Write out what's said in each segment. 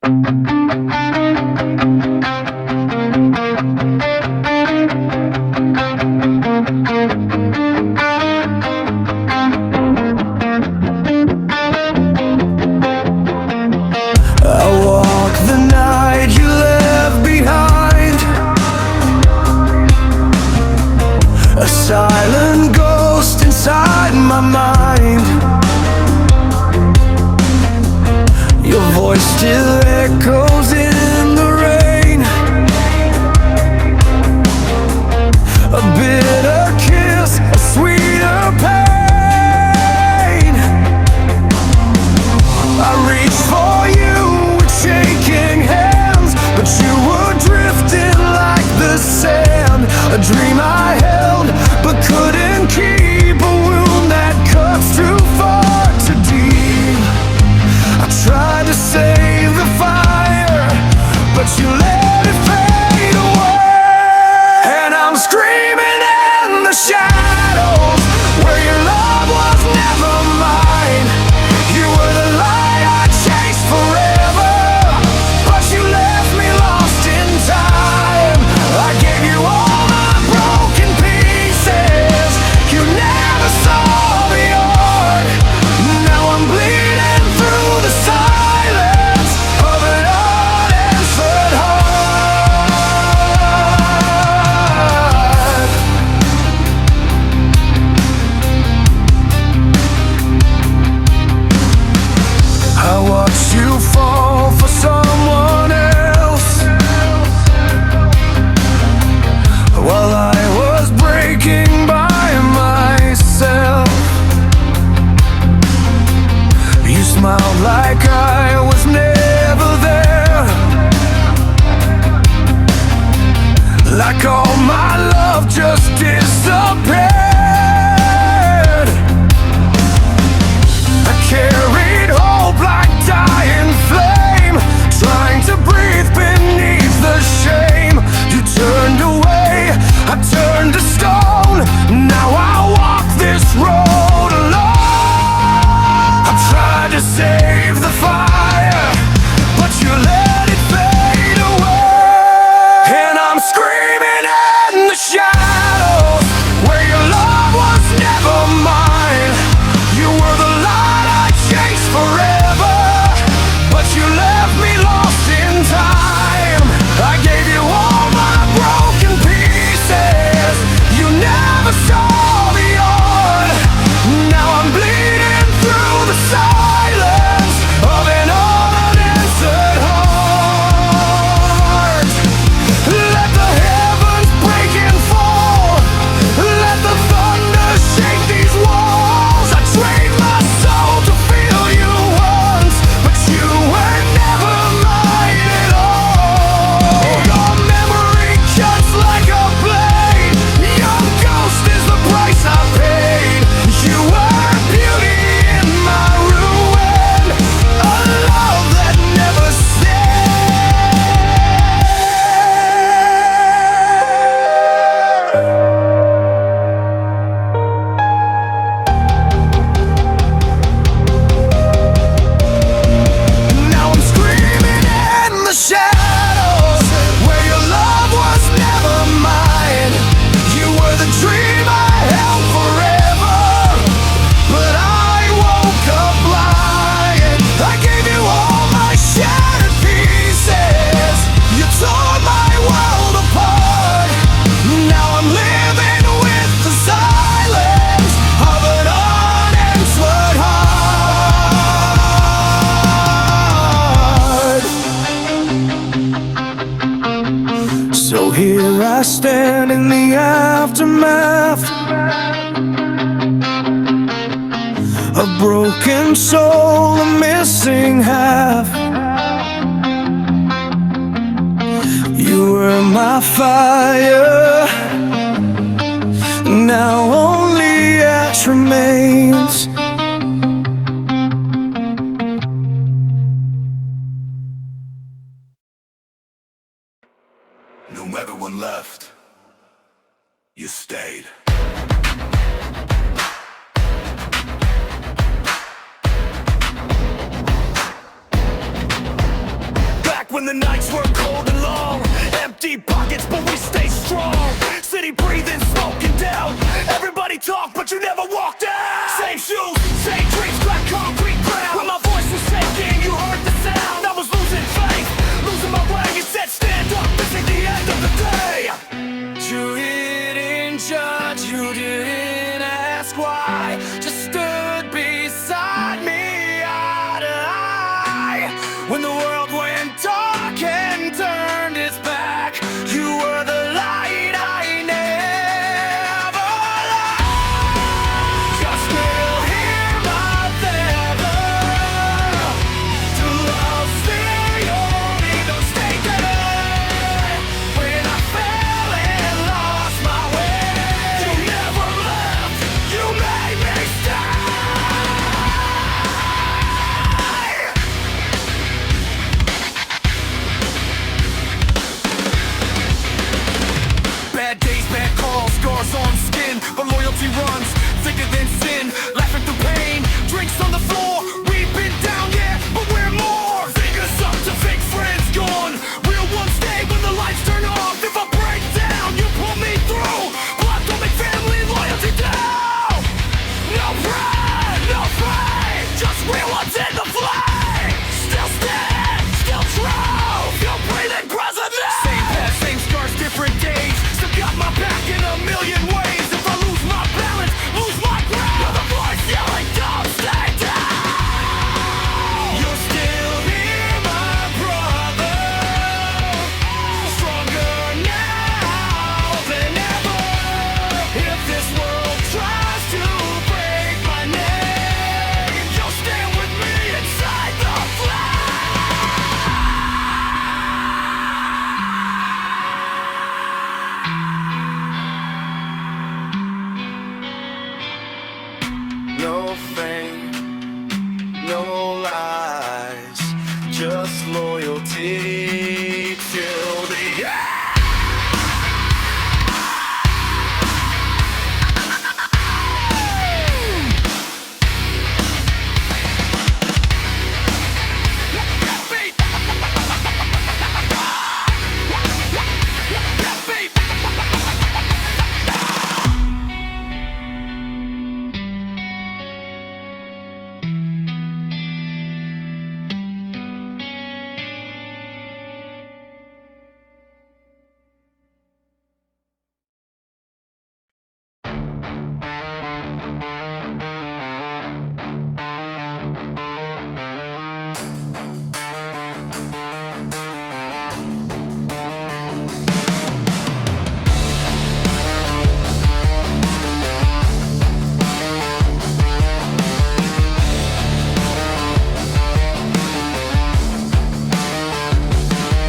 I walk the night you left behind, a silent ghost inside my mind. Your voice still echoes in the rain, a bitter kiss, a sweeter pain. I reach for you with shaking hands, but you were drifting like the sand. A dream I held but couldn't keep, a wound that cuts too far, too deep. I tried to save the fire, but you let it fade away. And I'm screaming in the shadows where your love was never mine. You were the light I chased forever, but you left me lost in time. I gave you all my broken pieces, you never saw the art. Now I'm bleeding through the silence of an unanswered heart. I watched you fall for someone else while I was breaking by myself. You smiled like I was never there, like all my love just disappeared. I carried hope like dying flame, trying to breathe beneath the shame. You turned away, I turned to stone. Now I walk this road alone. I tried to save the fire, but you let it fade away. And I'm screaming in the shadows where your love was never mine. You were the light I chased forever, but you left me lost in time. I gave you all my broken pieces, you never saw the art. Now I'm bleeding through the silence of an unanswered heart. Let the heavens break and fall, let the thunder shake these walls. I trained my soul to feel you once, but you were never mine at all. Your memory cuts like a blade, your ghost is the price I paid. You were beauty in my ruin, a love that never Now I'm screaming in the shadows where your love was never mine. You were the dream I held forever, but I woke up blind. I gave you all my shattered pieces, you tore my world apart. Now I'm living with the silence of an unanswered heart. So here I stand in the aftermath, a broken soul, a missing half. You were my fire, now only ash remains. No, everyone left, you stayed. when the nights were cold and long. Empty pockets, but we stay strong. City breathing, smoking down. Everybody talk, but you never walked out. Same shoes, same dreams, black concrete ground. When my voice was shaking, you heard the sound. I was losing faith, losing my way. It said stand up, this ain't the end of the day. You didn't judge, you didn't ask why. Just stood beside me eye to eye. When the world went dark and turned its back, you were the light I never lost. You're still here, my feather. To love still, you'll need to stay there. When I fell and lost my way, you never left, you made me stay. Bad days, bad calls, scars on skin, but loyalty runs thicker than sin. Laughing through pain, drinks on the floor. We've been down, yeah, but we're more. Fingers up to fake friends gone. Real ones stay when the lights turn off. If I break down, you pull me through. Blood don't make family, loyalty down. No pride, no fight, just real ones in the flame. Still stand, still true. Feel breathing present now. Same path, same scars, different days. Still got my back in a million ways. If I lose my balance, lose my ground, you're the voice yelling, don't stay down. You're still here, my brother. Stronger now than ever. If this world tries to break my name, you'll stand with me inside the flame. No fame, no lies, just loyalty till the end.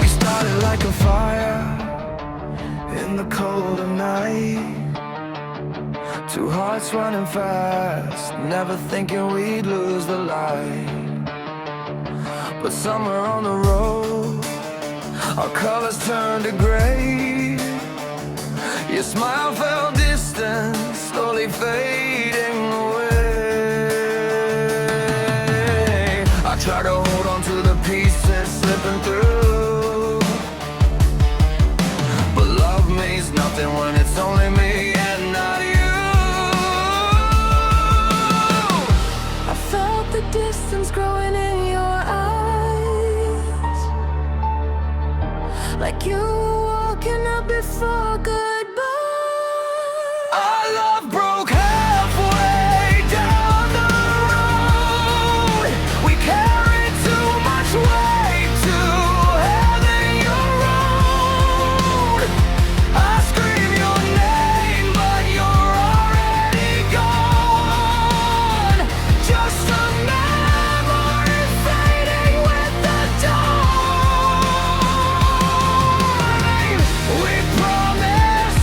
We started like a fire in the cold of night. Two hearts running fast, never thinking we'd lose the light. But somewhere on the road, our colors turned to gray. Your smile felt distant, slowly fading away. I tried to hold on to the pieces slipping through, but love means nothing when it's only me and not you. I felt the distance growing in your eyes, like you were walking up before goodbye. Our love broke halfway down the road. We carried too much weight to having your own. I scream your name, but you're already gone. Just a memory fading with the dawn. We promised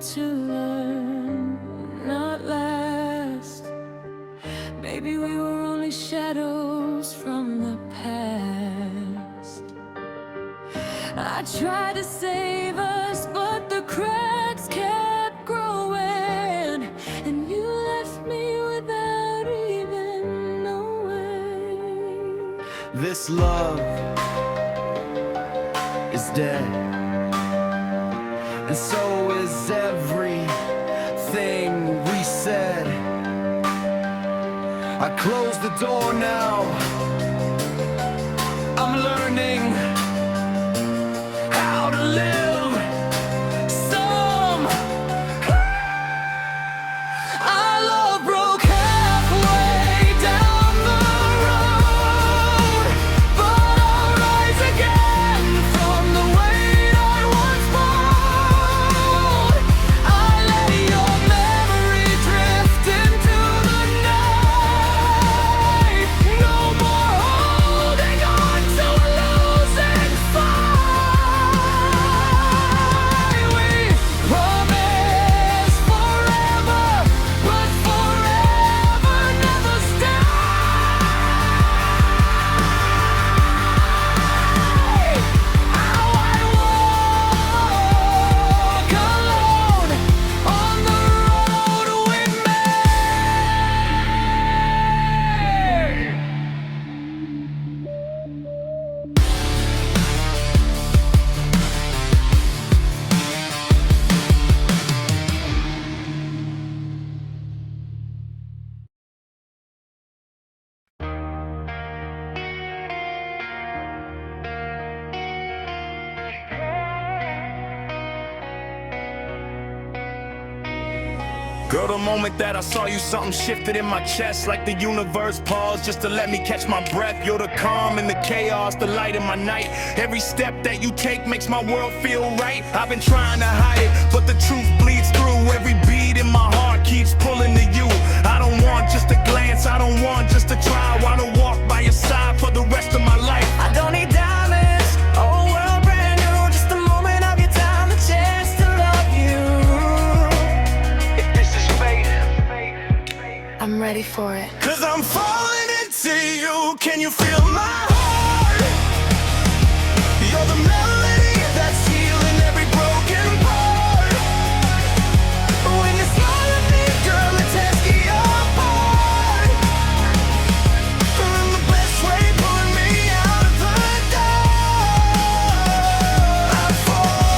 to learn, not last. Maybe we were only shadows from the past. I tried to save us, but the cracks kept growing, and you left me without even knowing. This love is dead, and so is everything we said. I close the door now. I'm learning how to live some. Our love broke halfway down the road, but I'll rise again from the weight I once bore. I let your memory drift into the night. No more holding on to a losing fight. We promise forever, but forever never stay. How I walk alone on the road we made. Girl, the moment that I saw you, something shifted in my chest, like the universe paused just to let me catch my breath. You're the calm in the chaos, the light in my night. Every step that you take makes my world feel right. I've been trying to hide it, but the truth bleeds through. Every beat in my heart keeps pulling to you. I don't want just a glance, I don't want just a try. I wanna walk by your side for the rest of my life. I don't need diamonds, oh world brand new. Just a moment of your time, the chance to love you. If this is fate, I'm ready for it. cause I'm falling into you. Can you feel my heart? You're the melody that's healing every broken part. When you smile at me, girl, it tears me apart. And the best way, pulling me out of the dark. I fall,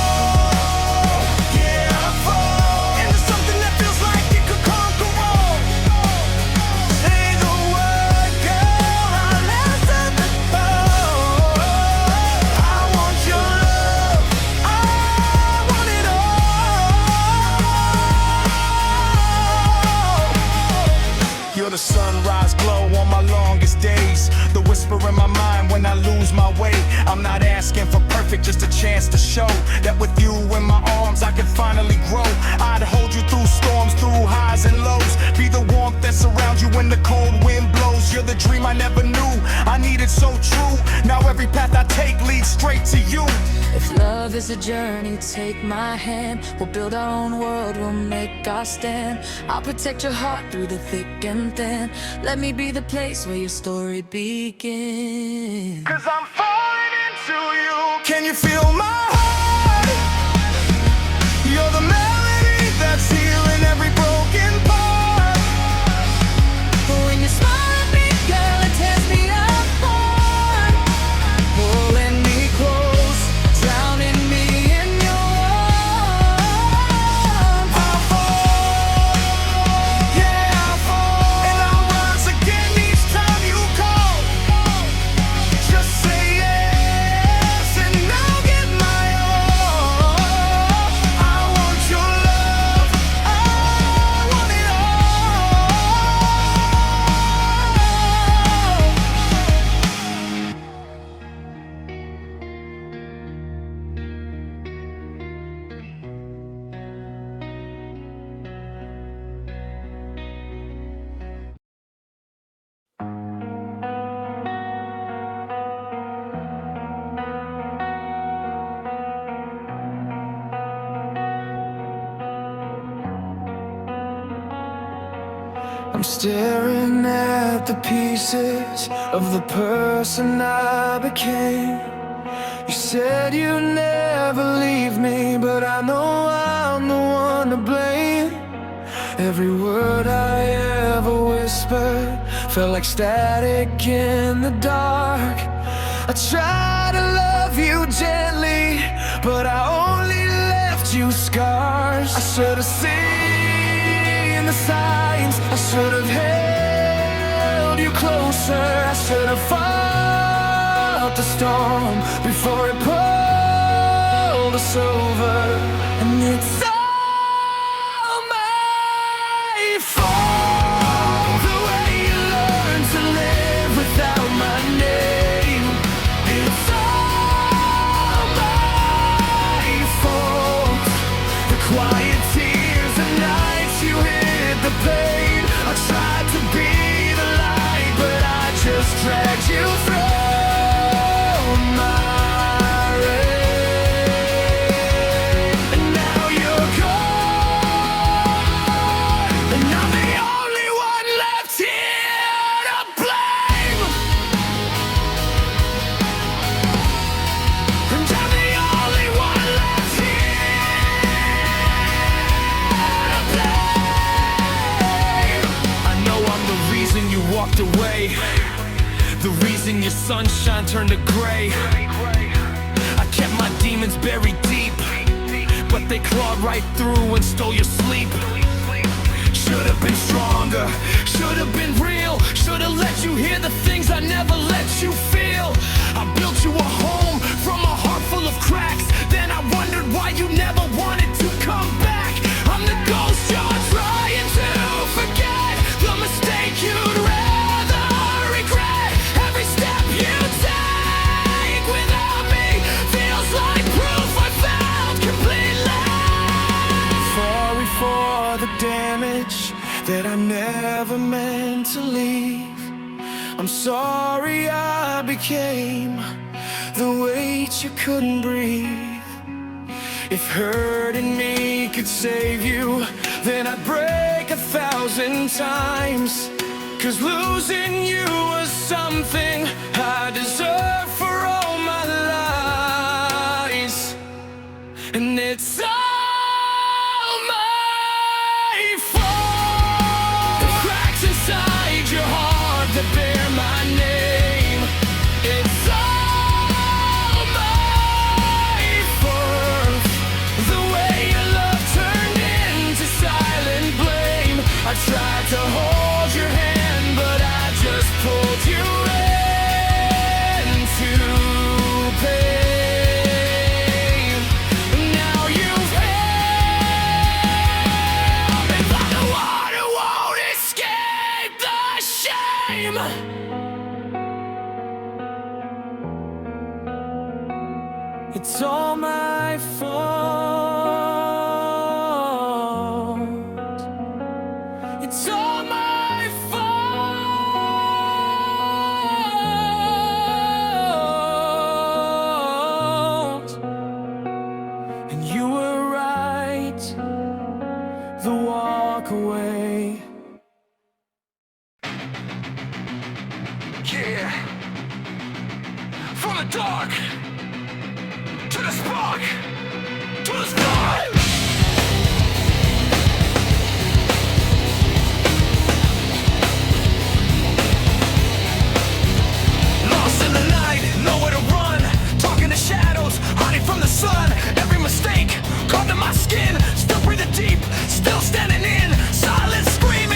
yeah, I fall into something that feels like it could conquer all. Say the word, girl, I'll answer the call. I want your love, I want it all. You're the sunrise glow on my longest days, the whisper in my mind when I lose my way. I'm not asking for perfect, just a chance to show that with you in my arms I can finally grow. I'd hold you through storms, through highs and lows, be the warmth that surrounds you when the cold wind blows. You're the dream I never knew, I needed so true. Now every path I take leads straight to you. If love is a journey, take my hand. We'll build our own world, we'll make our stand. I'll protect your heart through the thick and thin. Let me be the place where your story begins. Cause I'm falling into you. Can you feel my heart? You're the melody that's healing every broken part. When you smile at me, girl, it tears me apart. Pulling me close, drowning me in your arms. I fall, yeah, I fall, and I'll rise again each time you call. Just say yes, and I'll give my I'm staring at the pieces of the person I became. You said you'd never leave me, but I know I'm the one to blame. Every word I ever whispered felt like static in the dark. I tried to love you gently, but I only left you scars. I should have seen the signs, I should have held you closer, I should have fought the storm before it pulled us over. And it's all my fault, the way you learned to live without my name. It's all my fault, the quiet tears, the nights you hid the pain. I tried to be the light, but I just dragged you through my rain. And now you're gone, and I'm the only one left here to blame. And I'm the only one left here to blame. I know I'm the reason you walked away, the reason your sunshine turned to gray. I kept my demons buried deep, but they clawed right through and stole your sleep. Should have been stronger, should have been real, should have let you hear the things I never let you feel. I built you a home from a heart full of cracks, then I wondered why you never wanted to come back. I'm the ghost you're trying to forget, the mistake you'd rather regret. Every step you take without me feels like proof I failed completely. Sorry for the damage that I never meant to leave. I'm sorry I became the weight you couldn't breathe. If hurting me could save you, then I'd break 1,000 times. 'Cause losing you was something I deserve for all my lies. And it's all my fault, the cracks inside your heart that bear my name. It's all my fault, the way your love turned into silent blame. I tried to hold your hand, but I just pulled you into pain. Now you've failed, and I'm the one who won't escape the shame. It's all my fault. It's all my fault. And you were right, the walk away. Yeah. From the dark to the spark, to the spark. Lost in the night, nowhere to run, talking to shadows, hiding from the sun. Every mistake, caught in my skin, still breathing deep, still standing in silence, screaming.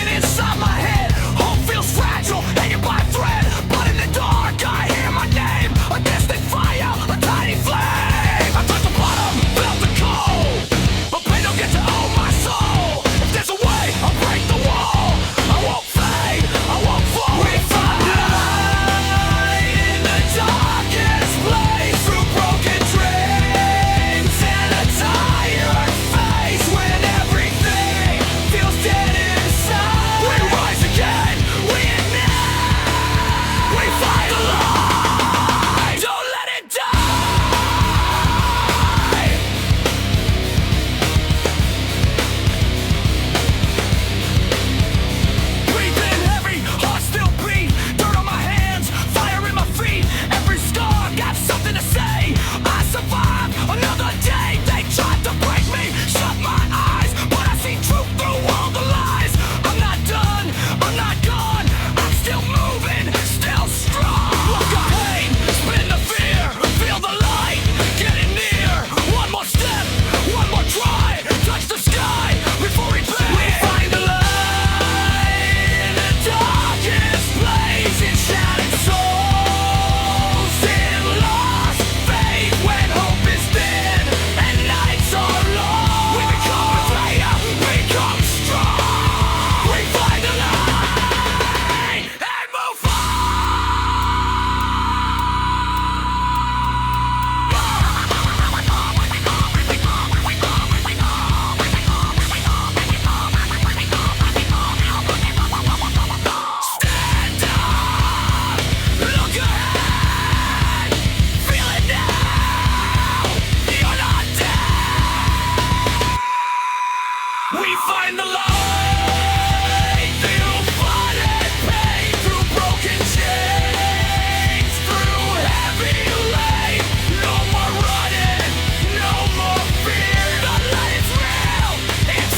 We find the light through fun and pain, through broken chains, through heavy light. No more running, no more fear. The light is real, it's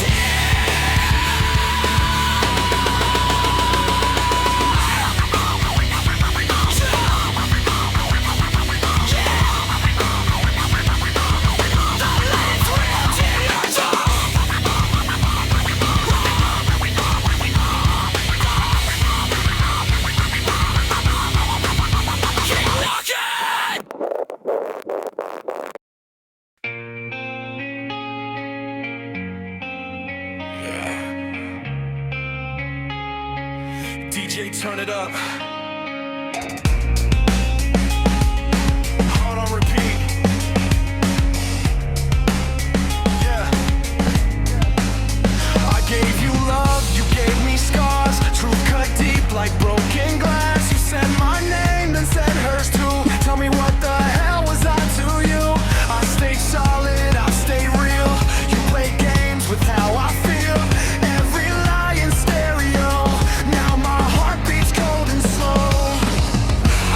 DJ, turn it up. Hard on repeat. Yeah. I gave you love, you gave me scars. Truth cut deep like broken glass. You said my name, then said hers too. Tell me what the hell was I to you? I stay solid, I stay real. You play games with how I feel. Every lie in stereo. Now my heart beats cold and slow.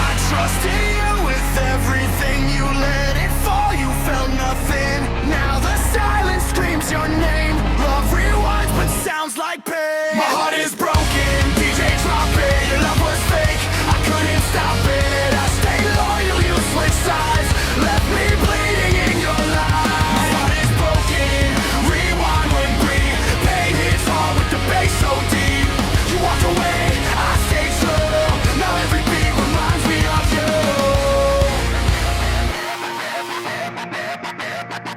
I trusted you with everything. You let it fall, you felt nothing. Now the silence screams your name. Love rewinds but sounds like pain. My heart is broken, DJ drop it. Your love was fake, I couldn't stop it. I stayed loyal, you switched sides. Left me bleeding in your lies. My heart is broken, rewind when breathe. Pain hits hard with the bass so deep. You walked away, I stayed true. Now every beat reminds me of you.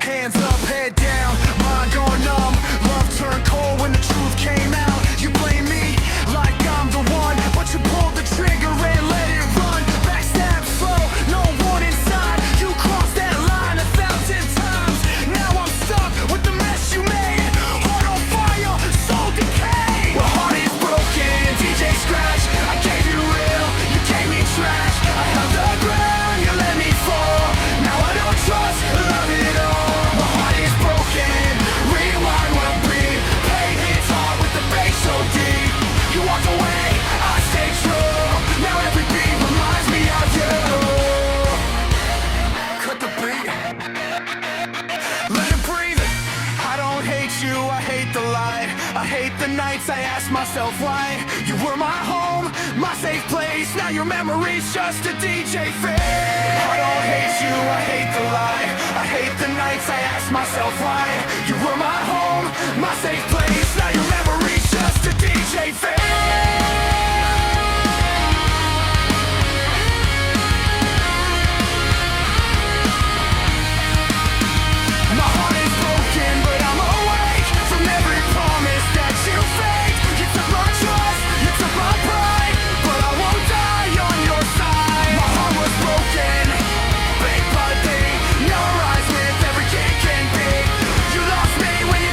Hands up, head down, mind gone numb. Love turned cold when the truth came out. You blame me like I'm the one, but you pulled the trigger and let it run. Backstab slow, no one inside. You crossed that line 1,000 times. Now I'm stuck with the mess you made. Heart on fire, soul decay. My heart is broken, DJ scratch. I gave you real, you gave me trash. I held the ground, you let me fall. Now I don't trust, love it all. My heart is broken, rewind one breathe. Pain hits hard with the bass so deep. You walked away, I stayed true. Now every beat reminds me of you. Cut the beat, let it breathe. I don't hate you, I hate the light. I hate the nights I ask myself why. You were my home, my safe place. Now your memory's just a DJ fade. I don't hate you, I hate the light. I hate the nights I ask myself why. You were my home, my safe place. Now your memory's just a DJ fade. My heart is broken, but I'm awake from every promise that you faked. You took my trust, you took my pride, but I won't die on your side. My heart was broken, big but big. Now I rise with every kick and beat. You lost me when you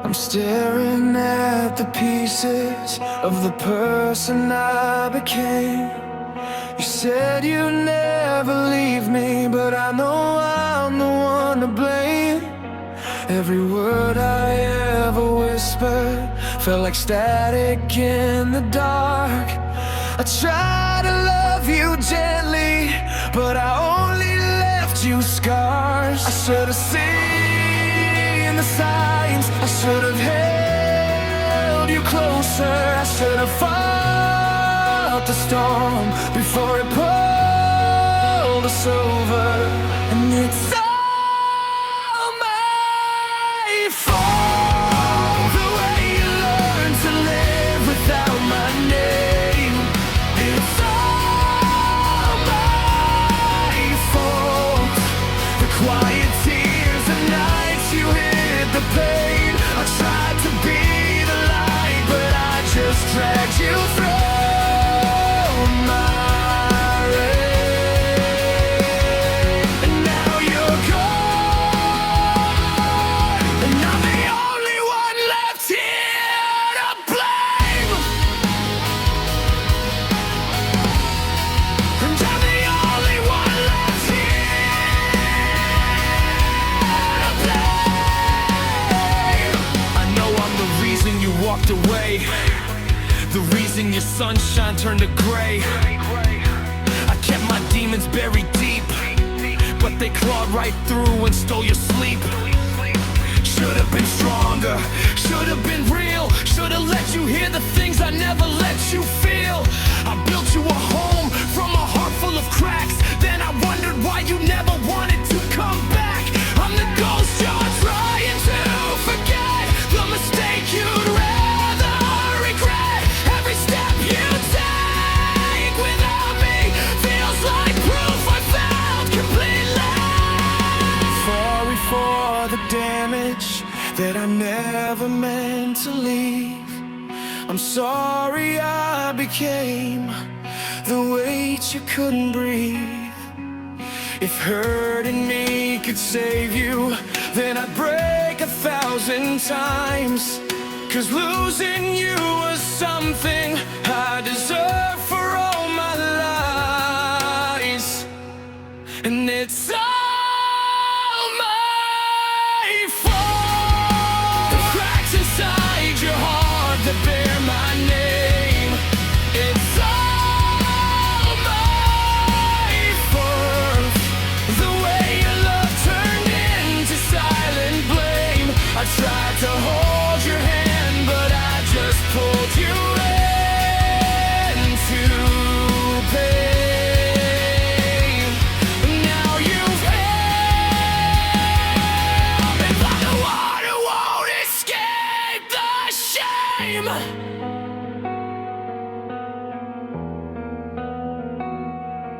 I'm staring at the pieces of the person I became. You said you'd never leave me, but I know I'm the one to blame. Every word I ever whispered felt like static in the dark. I tried to love you gently, but I only left you scars. I should have seen the signs, I should have held you closer, I should have fought the storm before it pulled us over. And it's all my fault, the way you learned to live without my name. It's all my fault, the quiet tears, the nights you hid the pain. I tried to be the light, but I just dragged you through my rain. And now you're gone, and I'm the only one left here to blame. And I'm the only one left here to blame. I know I'm the reason you walked away, the reason your sunshine turned to gray. I kept my demons buried deep, but they clawed right through and stole your sleep. Should have been stronger, should have been real, should have let you hear the things I never let you feel. I built you a home from a heart full of cracks, then I wondered why you never wanted to come back. I'm the ghost you're trying to forget, the mistake you'd rather regret. Every step you take without me feels like proof I failed completely. Sorry for the damage that I never meant to leave. I'm sorry I became the weight you couldn't breathe. If hurting me could save you, then I'd break 1,000 times. 'Cause losing you was something I deserve for all my lies. And it's all my fault, the cracks inside your heart that bear my name. It's all my fault, the way your love turned into silent blame. I tried to hold your hand, but I just pulled you into pain. Now you've failed, and I'm the one who won't escape the shame.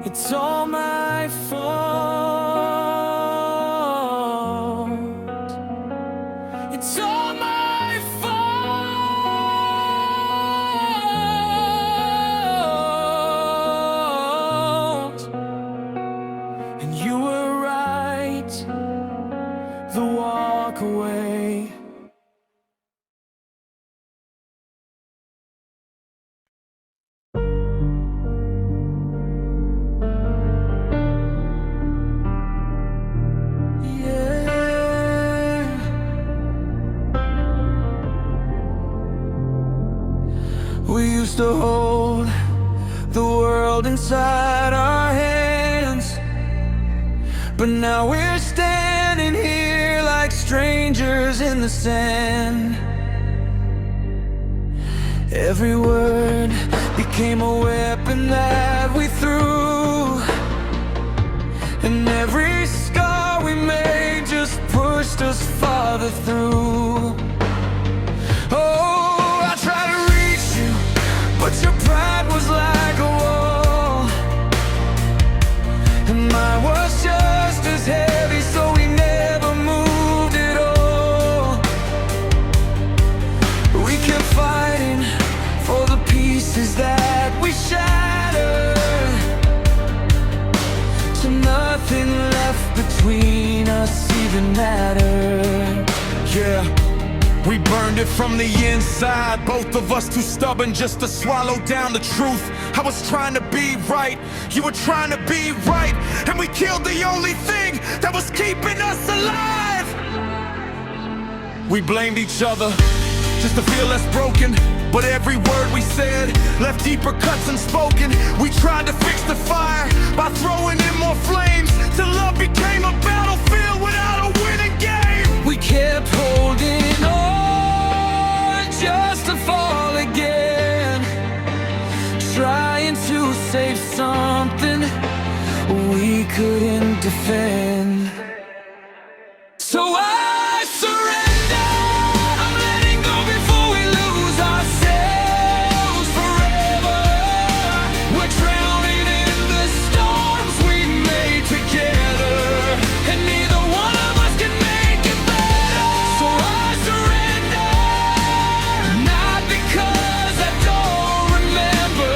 It's all my fault. It's all my fault. And you were right, the walk away. We used to hold the world inside our hands, but now we're standing here like strangers in the sand. Every word became a weapon that we threw, and every scar we made just pushed us farther through. Oh, I tried to reach you, but your pride was like a wall, and mine was just as heavy, so we never moved at all. We kept fighting for the pieces that we shattered, so nothing left between us even mattered. Yeah. We burned it from the inside, both of us too stubborn just to swallow down the truth. I was trying to be right, you were trying to be right, and we killed the only thing that was keeping us alive. We blamed each other just to feel less broken, but every word we said left deeper cuts unspoken. We tried to fix the fire by throwing in more flames, till love became a battlefield without a winning game. We kept holding on just to fall again, trying to save something we couldn't defend. So I surrender, I'm letting go before we lose ourselves forever. We're drowning in the storms we made together, and neither one of us can make it better. So I surrender, not because I don't remember,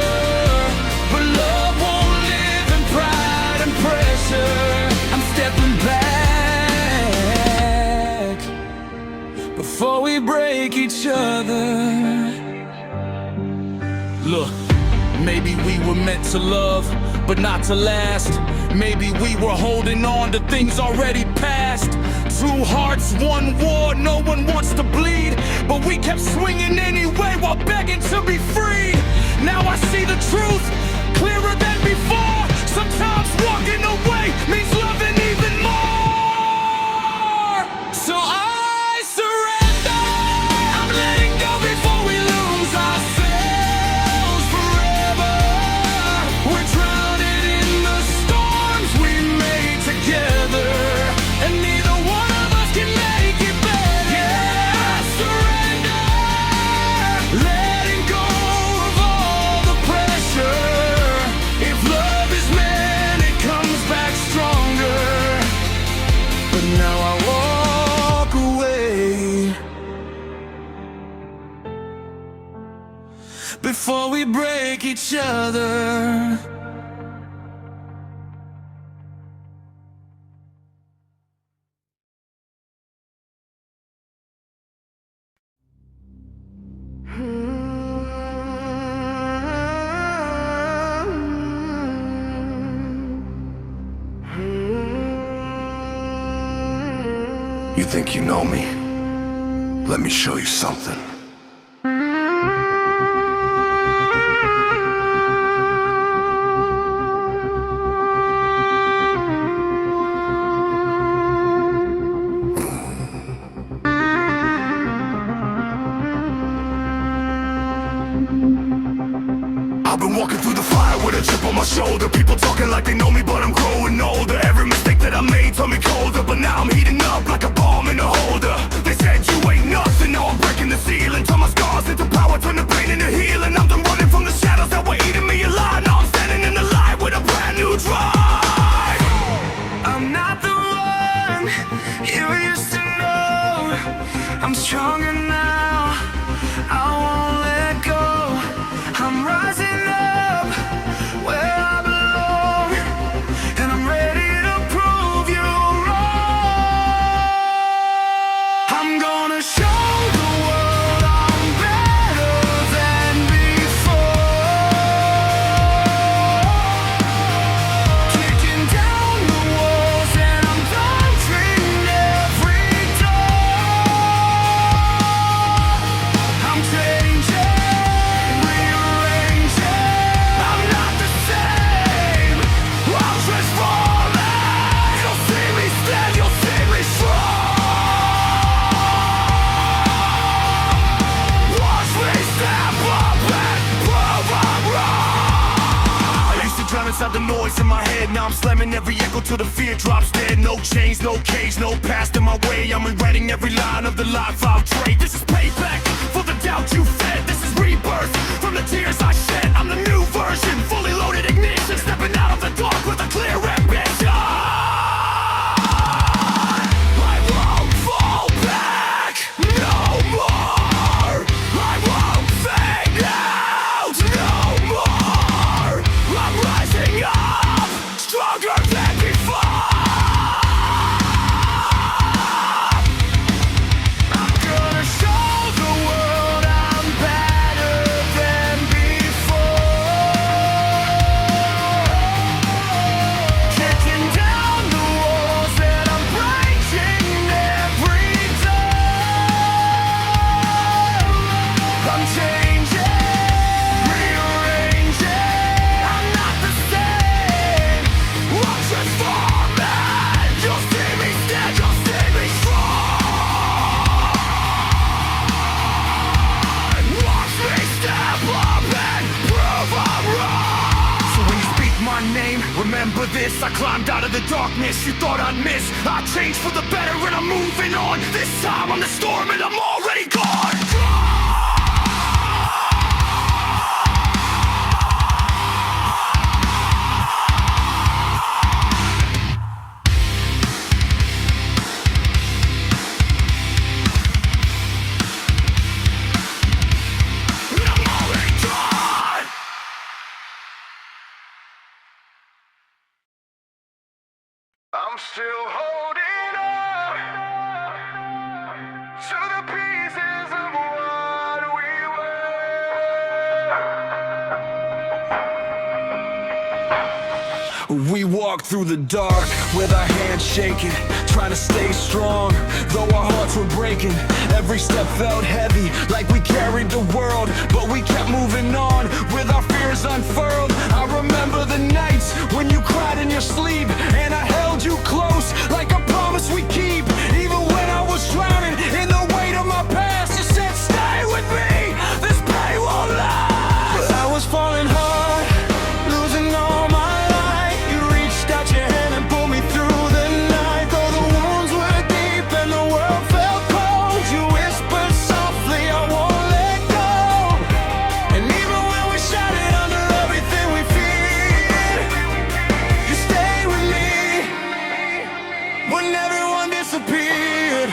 but love won't live in pride and pressure. I'm stepping back before we break each other. Look, maybe we were meant to love, but not to last. Maybe we were holding on to things already past. Two hearts, one war, no one wants to bleed, but we kept swinging anyway while begging to be free. Now I see the truth clearer than before. Sometimes walking away means loving even more. So I surrender, I'm letting go before we lose ourselves forever. We're drowning in the storms we made together, and neither one of us can make it better. Yeah, I surrender, letting go of all the pressure. If love is meant, it comes back stronger. But now I walk away before we break each other. You think you know me? Let me show you something. I've been walking through the fire with a chip on my shoulder. People talking like they know me, but I'm growing older. Every mistake that I made turned me colder, but now I'm heating up like a bomb in a holder. They said you ain't nothing, now I'm breaking the ceiling. Turn my scars into power, turn the pain into healing. I'm done running from the shadows that were eating me alive. Now I'm standing in the light with a brand new drive. I'm not the one you used to know. I'm stronger now, I won't let go. I'm rising up where I belong, and I'm ready to prove you wrong. I'm gonna show the world I'm better than before. Kicking down the walls and I'm conquering every door. I'm changing, rearranging. I'm not the same, I'm transforming. You'll see me stand, you'll see me strong. Watch me step up and prove I'm wrong. I used to drown inside the noise in my head. Now I'm slamming every echo till the fear drops dead. No chains, no cage, no past in my way. I'm rewriting every line of the life I've traded. This is payback for the doubt you fed. This is rebirth from the tears I shed. I'm the new version, fully loaded ignition, stepping out of the dark with a clear ambition. I won't fall back no more. I won't fade out no more. I'm rising up, stronger than before. I'm gonna show this. I climbed out of the darkness you thought I'd miss. I changed for the better and I'm moving on. This time I'm the storm and I'm already gone. I'm still holding on to the pieces of what we were. We walked through the dark with our hands shaking, trying to stay strong, though our hearts were breaking. Every step felt heavy, like we carried the world, but we kept moving on with our fears unfurled. I remember the nights when you cried in your sleep, and I held you close like a promise we keep. Even when I was drowning in the weight of my past, you said stay with me, this pain won't last. I was falling hard, losing all my life. You reached out your hand and pulled me through the night. Though the wounds were deep and the world felt cold, you whispered softly, I won't let go. And even when we shouted under everything we feared, you stayed with me when everyone disappeared.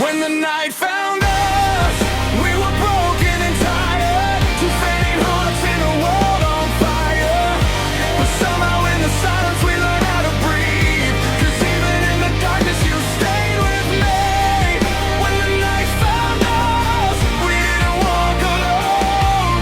When the night found us, we were broken and tired, two fading hearts in a world on fire. But somehow in the silence we learned how to breathe, 'cause even in the darkness you stayed with me. When the night found us, we didn't walk alone.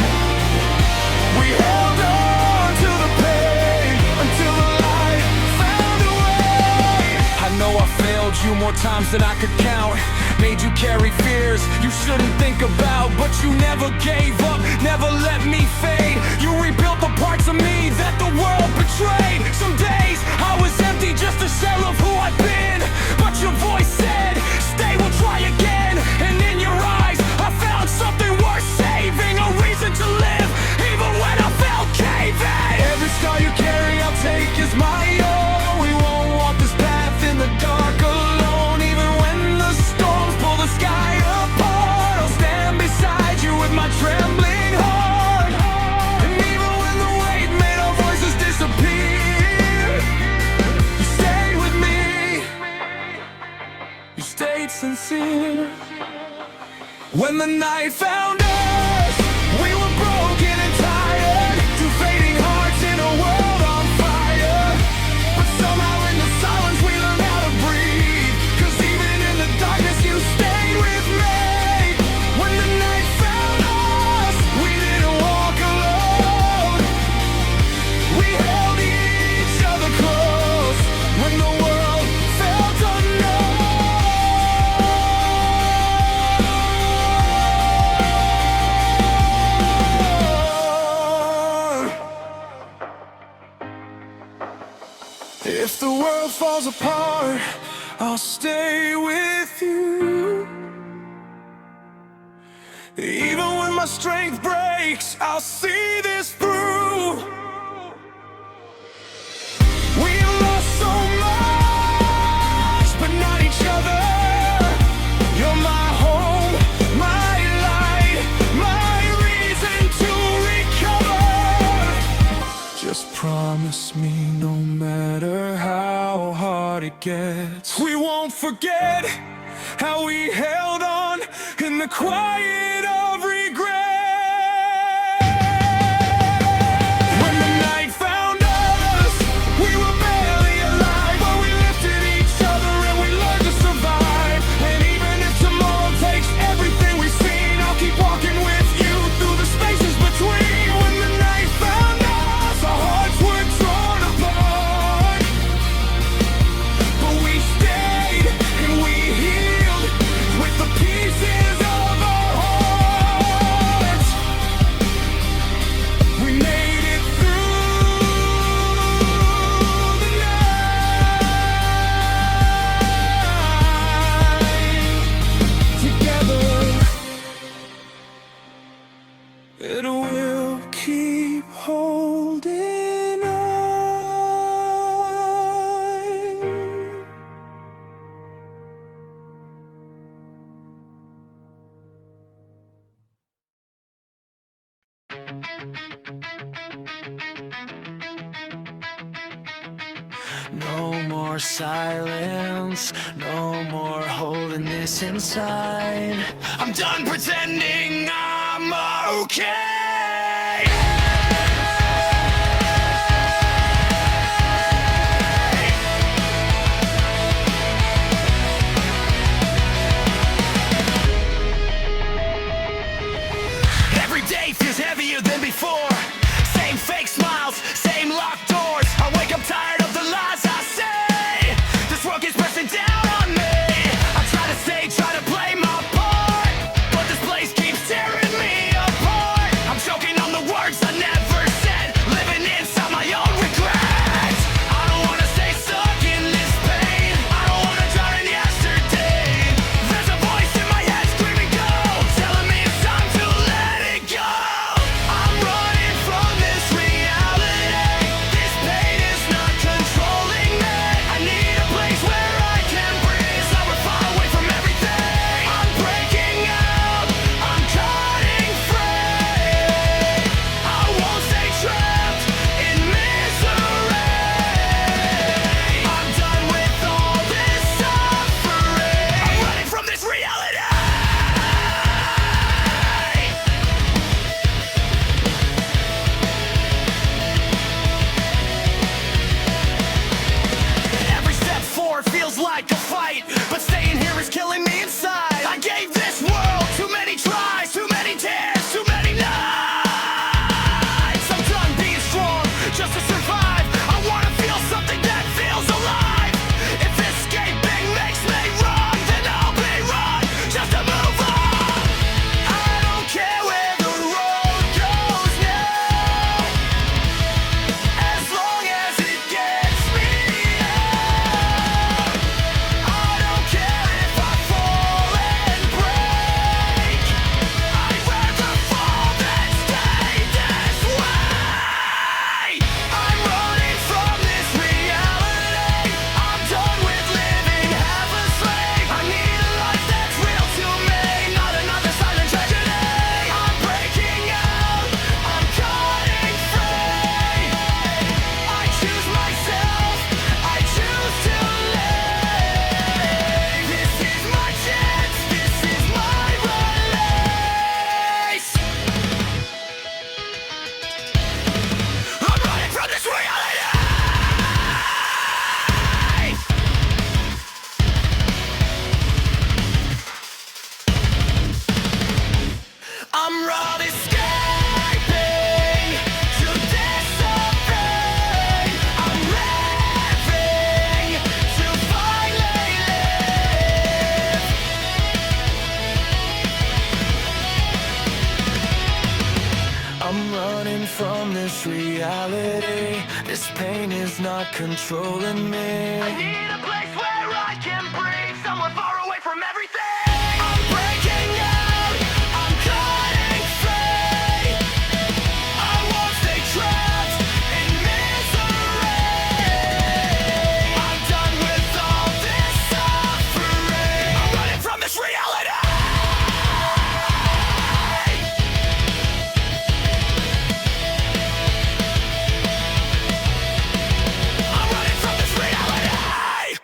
We held on to the pain until the light found a way. I know I failed you more times than I could count, made you carry fears you shouldn't think about, but you never gave up, never let me fade. You rebuilt the parts of me that the world betrayed. Some days I was empty, just a shell of who I've been, but your voice said, stay, we'll try again. And in your eyes I found something worth saving, a reason to live, even when I felt caving. Every scar you carry I'll take as my own. We won't walk this path in the dark alone. Even when the storms pull the sky apart, I'll stand beside you with my trembling heart. And even when the weight made our voices disappear, you stayed with me, you stayed sincere. When the night found us, we were broken and tired, two fading hearts in a world on fire. But somehow in the silence we learned how to breathe, 'cause even in the darkness you stayed with me. When the night found us, we didn't walk alone. We held each other close when the world felt unknown. If the world falls apart, I'll stay with you. Even when my strength breaks, I'll see this through. We've lost so much, but not each other. You're my home, my light, my reason to recover. Just promise me no matter how hard it gets, we won't forget how we held on in the quiet of regret. When the night found us, we were barely alive, but we lifted each other and we learned to survive. And even if tomorrow takes everything we've seen, I'll keep walking with you through the spaces between. When the night found us, our hearts were torn apart, but we stayed and we healed with the pieces of our heart. No more silence, no more holding this inside. I'm done pretending I'm okay. Every day feels heavier than before. Same fake smiles, same locked doors. I wake up tired of the lies I say. This world keeps pressing down on me. I try to stay, try to play my part, but this place keeps tearing me apart. I'm choking on the words I never said, living inside my own regrets. I don't wanna stay stuck in this pain. I don't wanna drown in yesterday. There's a voice in my head screaming go, telling me it's time to let it go. I'm running from this reality. This pain is not controlling me. I need a place where I can breathe, somewhere far away from everything. I'm breaking out, I'm cutting free. I won't stay trapped in misery. I'm done with all this suffering. I'm running from this reality. Every step forward feels like a fight, but staying here is killing me inside. I gave this world too many tries, too many tears, too many nights. I'm done being strong just to survive. I wanna feel something that feels alive. If escaping makes me wrong, then I'll be wrong just to move on. I don't care where the road goes now, as long as it gets me out. I don't care if I fall and break. I'd rather fall than stay this way. I'm running from this reality. I'm done with living half a slave. I need a life that's real to me, not another silent tragedy. I'm breaking out, I'm cutting free. I choose myself, I choose to live. This is my chance, this is my release. I'm running from this reality. I'm run escaping to disobey. I'm living to finally live. I'm running from this reality. This pain is not controlling me. I need a place where I can breathe, somewhere far away from everything. I'm breaking out, I'm cutting free. I won't stay trapped in misery. I'm done with all this suffering. I'm running from this reality. I'm running from this reality.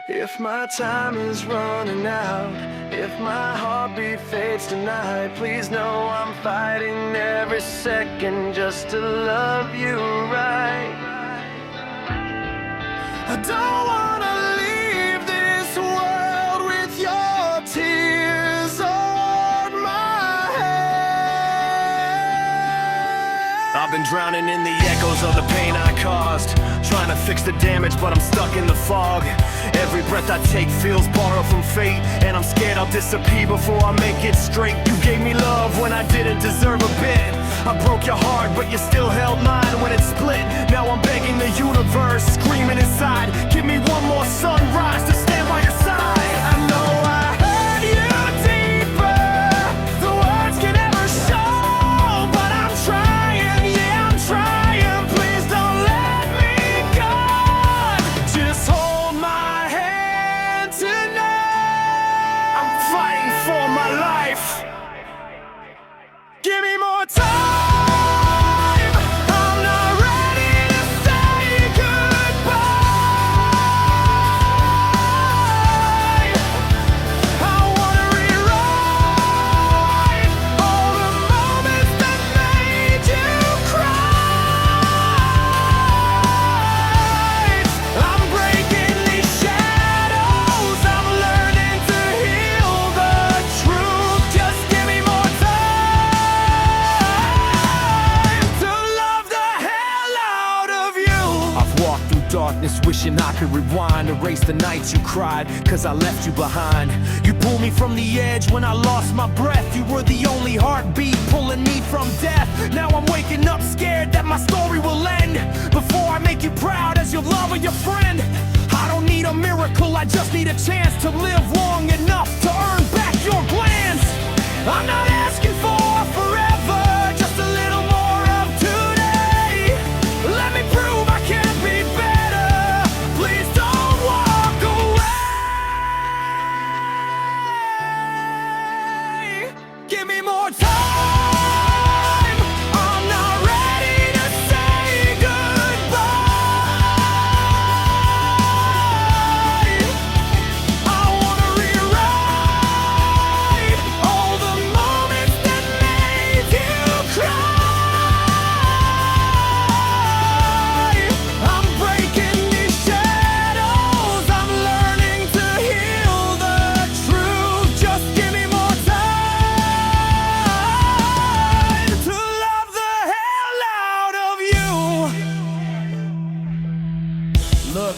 If my time is running out, if my heartbeat fades tonight, please know I'm fighting every second just to love you right. I don't wanna leave this world with your tears on my head. I've been drowning in the echoes of the pain I caused, trying to fix the damage, but I'm stuck in the fog. Every breath I take feels borrowed from fate, and I'm scared I'll disappear before I make it straight. You gave me love when I didn't deserve a bit. I broke your heart, but you still held mine when it split. Now I'm begging the universe, screaming inside, give me one more sunrise to stand by your side. I know I hurt you deeper, the words can never show, but I'm trying, yeah, I'm trying. Please don't let me go. Just hold my hand tonight. I'm fighting for my life. Give me more time. walk through darkness wishing I could rewind, erase the nights you cried cause I left you behind. You pulled me from the edge when I lost my breath. You were the only heartbeat pulling me from death. Now I'm waking up scared that my story will end before I make you proud as your lover, your friend. I don't need a miracle, I just need a chance to live long enough to earn back your glance. I'm not asking for forever, just a little more of today. Let me prove I can be better. Please don't walk away. Give me more time. I'm not ready to say goodbye. I wanna rewrite all the moments that made you cry. I'm breaking these shadows, I'm learning to heal the truth. Just give me more time to love the hell out of you. Look,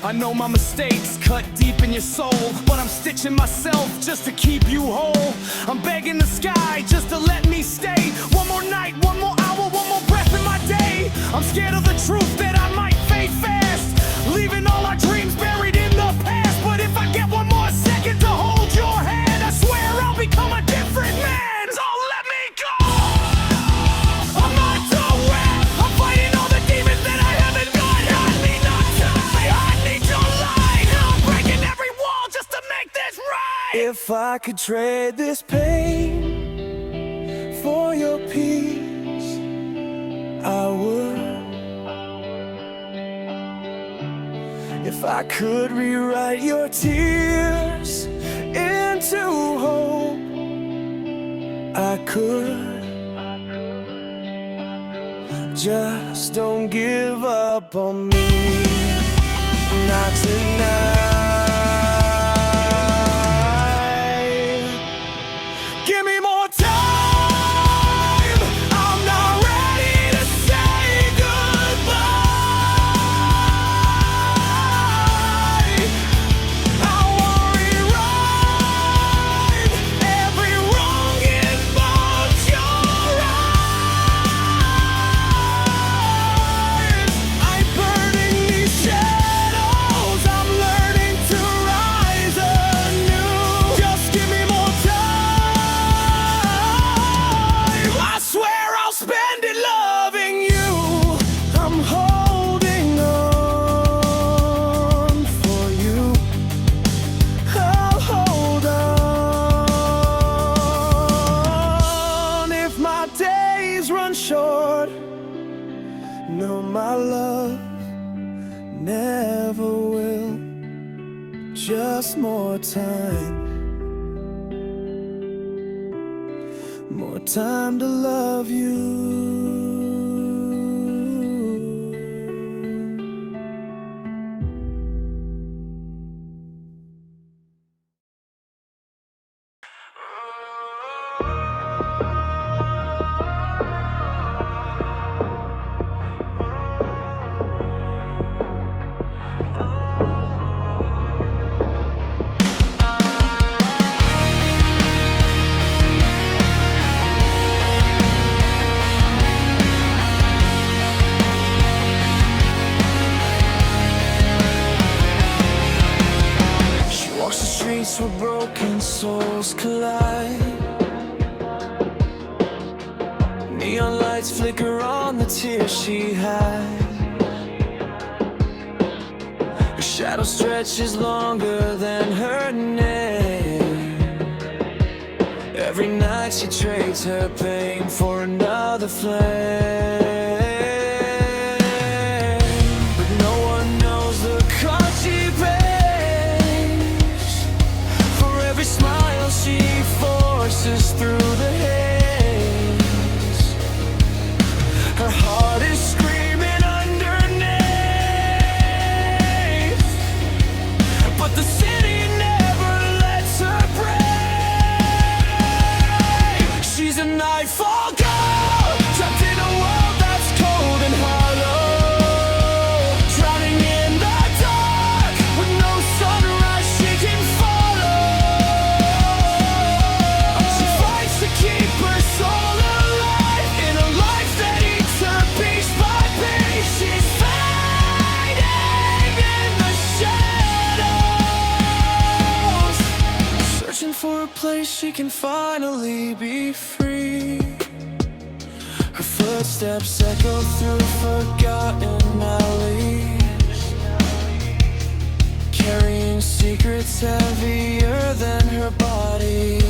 I know my mistakes cut deep in your soul, but I'm stitching myself just to keep you whole. I'm begging the sky just to let me stay. One more night, one more hour, one more breath in my day. I'm scared of the truth that I might fade fast, leaving all our dreams buried in the past. But if I get one more second to hold your hand, I swear I'll become a different man. So let me go. I'm not done with. I'm fighting all the demons that I haven't got. I need no time. I need your light. I'm breaking every wall just to make this right. If I could trade this pain for your peace, I would. If I could rewrite your tears into hope, I could. Just don't give up on me, not tonight. Give me more time. I'm not ready to say goodbye. I wanna rewrite every wrong in both your eyes. I'm burning these shadows, I'm learning to rise anew. Just give me more time. I swear I'll spend it loving you. I'm holding on for you. I'll hold on. If my days run short, no, my love never will. Just more time. More time to love you. She walks the streets where broken souls collide. Neon lights flicker on the tears she hides. Her shadow stretches longer than her name. Every night she trades her pain for another flame. But no one knows the cost she pays for every smile she forces through the haze. Her heart is screaming underneath, but the city never lets her break. She's a nightfall girl, trapped in a world that's place she can finally be free. Her footsteps echo through forgotten alleys, carrying secrets heavier than her body.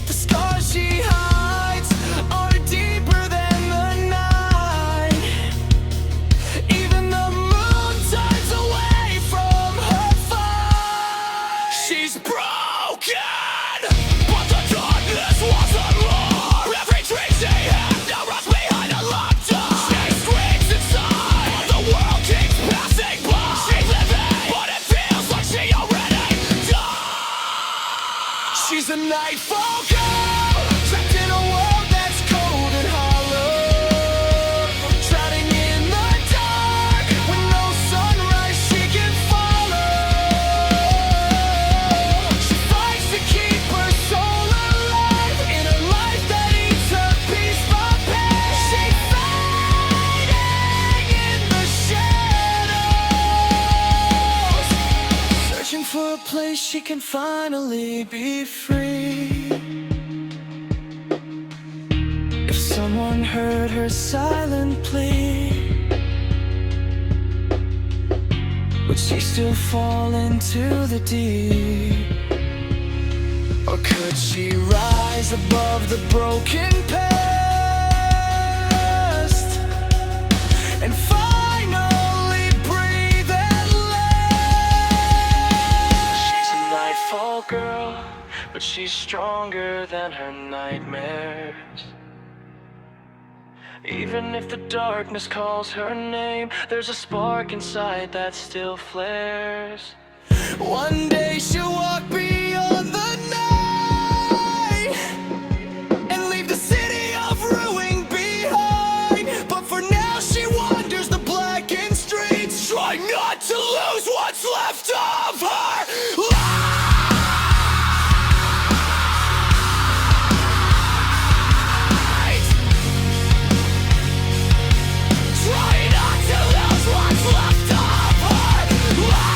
The scars she hides are deeper than the night. Even the moon turns away from her fight. She's broken, but the darkness wasn't more. Every dream she had now runs behind a locked door. She screams inside, but the world keeps passing by. She's living, but it feels like she already died. She's a nightfall girl, trapped in a world that's cold and hollow, drowning in the dark with no sunrise she can follow. She fights to keep her soul alive in a life that eats her piece by piece. She's fading in the shadows, searching for a place she can finally be free. If someone heard her silent plea, would she still fall into the deep? Or could she rise above the broken past and finally breathe at last? She's a nightfall girl, but she's stronger than her nightmares. Even if the darkness calls her name, there's a spark inside that still flares. One day she'll walk beyond the night and leave the city of ruin behind. But for now she wanders the blackened streets, trying not to lose what's left of her life. Trying not to lose what's left of her life.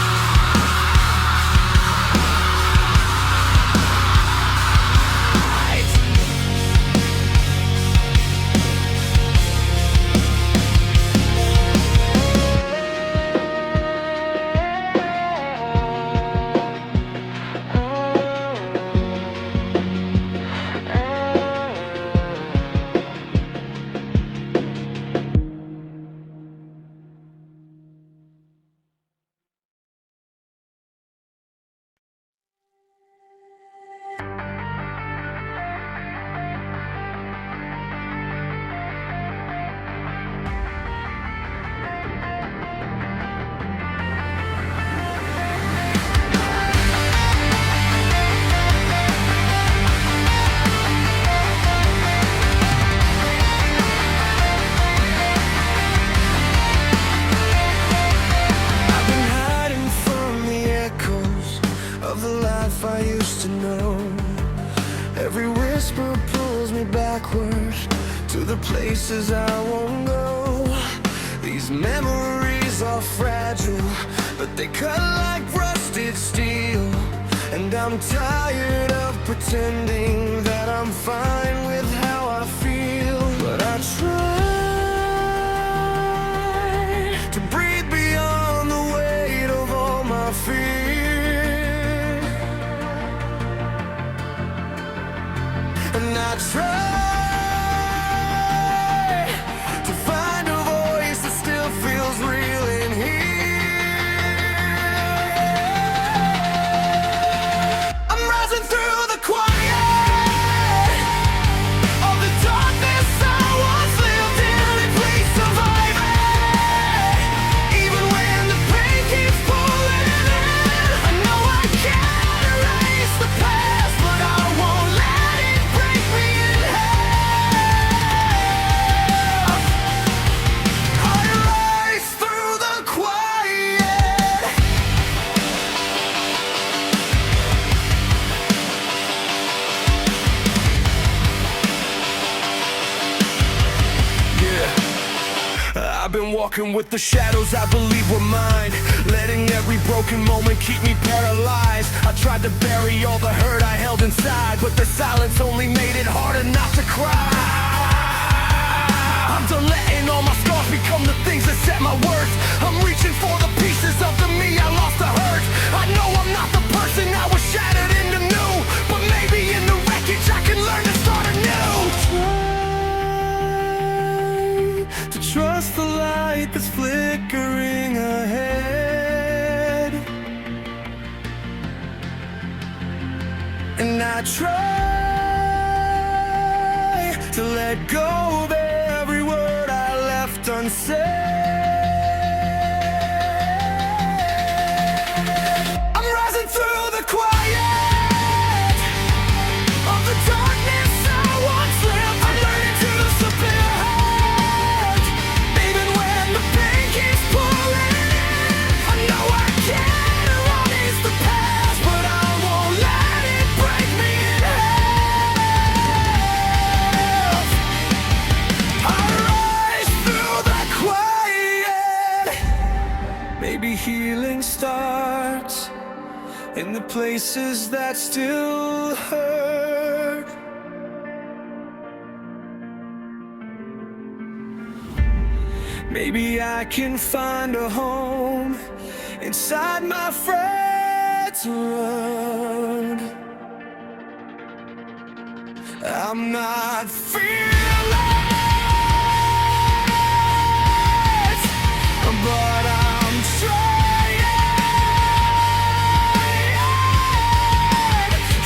I've been hiding from the echoes of the life I used to know. Every whisper pulls me backwards to the places I won't go. These memories are fragile, but they cut like rusted steel. And I'm tired of pretending that I'm fine with how I feel. But I try to breathe beyond the weight of all my fears. And I try to find a voice that still feels real in here. I'm rising through the quiet of the darkness I once lived in. Please survive it. Even when the pain keeps pulling in, I know I can't erase the past, but I won't let it break me in I've been walking with the shadows I believe were mine, letting every broken moment keep me paralyzed. I tried to bury all the hurt I held inside, but the silence only made it harder not to cry. I'm done letting all my scars become the things that set my worth. I'm reaching for the pieces of the me I lost to hurt. I know I'm not the person I was shattered into new, but maybe in the wreckage I can learn to start anew. Try to trust the light that's flickering ahead, and I try to let go of every word I left unsaid. I'm rising through the quiet of the darkness I once lived. I'm learning to slip ahead, even when the pain keeps pulling in. I know I can't erase the past, but I won't let it break me in half. I rise through the quiet. Maybe healing starts in the places that still hurt. Maybe I can find a home inside my friend's world. I'm not fearless, but I'm trying,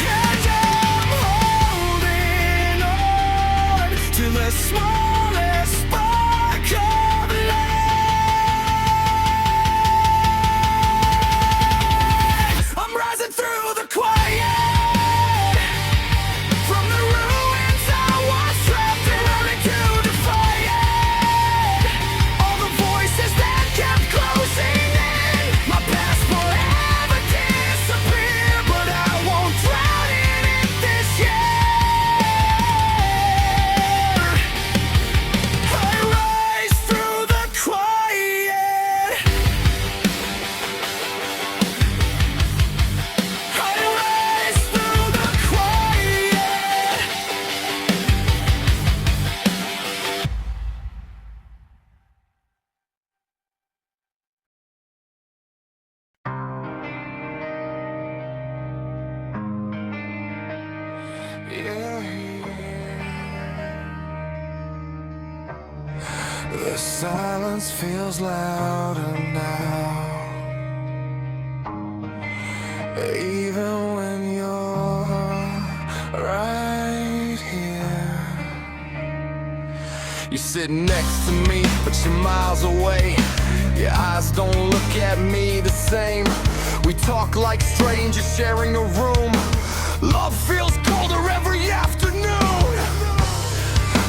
and I'm holding on to the smallest spark of light. I'm rising through the quiet, from the ruins I once trapped and learning to defy it. All the voices that kept closing in. My past will ever disappear, but I won't drown in it this year. I rise through the quiet. I rise through the quiet. The silence feels louder now, even when you're right here. You sit next to me, but you're miles away. Your eyes don't look at me the same. We talk like strangers sharing a room. Love feels colder every afternoon.